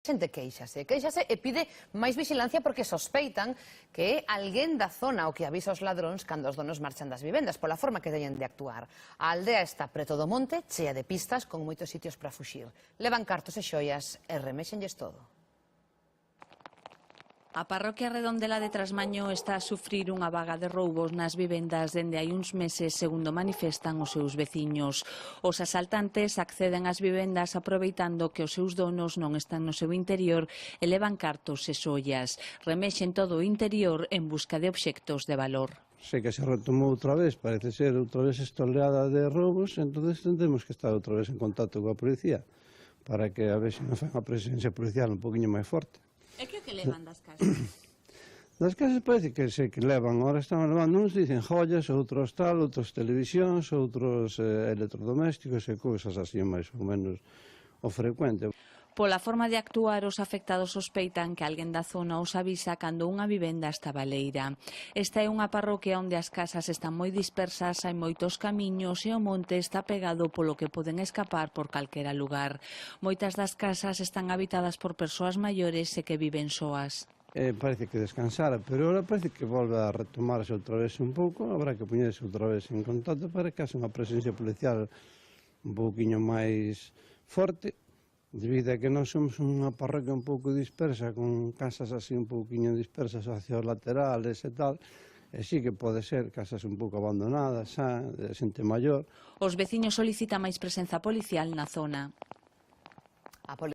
Xente queixase e pide máis vigilancia porque sospeitan que é alguén da zona o que avisa os ladróns cando os donos marchan das vivendas pola forma que teñen de actuar. A aldea está preto do monte, chea de pistas, con moitos sitios para fuxir. Levan cartos e xoias e reméxenlles todo. A parroquia Redondela de Trasmaño está a sufrir unha vaga de roubos nas vivendas dende hai uns meses, segundo manifestan os seus veciños. Os asaltantes acceden ás vivendas aproveitando que os seus donos non están no seu interior e levan cartos e xoias. Remexen todo o interior en busca de obxectos de valor. Sei que se retomou outra vez, parece ser outra vez esta oleada de roubos, entonces tendremos que estar outra vez en contacto coa policía para que a ver se nos fan a presencia policial un poquinho máis forte. E que o que levan das casas? Das casas parece que sei que levan, ahora están levando uns dicen joias, outros tal, outros televisións, outros electrodomésticos e cousas así máis ou menos o frecuente. Pola forma de actuar, os afectados sospeitan que alguén da zona os avisa cando unha vivenda está baleira. Esta é unha parroquia onde as casas están moi dispersas, hai moitos camiños e o monte está pegado polo que poden escapar por calquera lugar. Moitas das casas están habitadas por persoas maiores e que viven soas. Parece que descansara, pero ahora parece que volve a retomarse outra vez un pouco, habrá que poñerse outra vez en contacto para que haxa unha presencia policial un pouquiño máis forte, debido a que nós somos unha parroquia un pouco dispersa, con casas así un pouquiño dispersas hacia os laterales e tal, e sí que pode ser casas un pouco abandonadas, xa, de xente maior. Os veciños solicitan máis presenza policial na zona.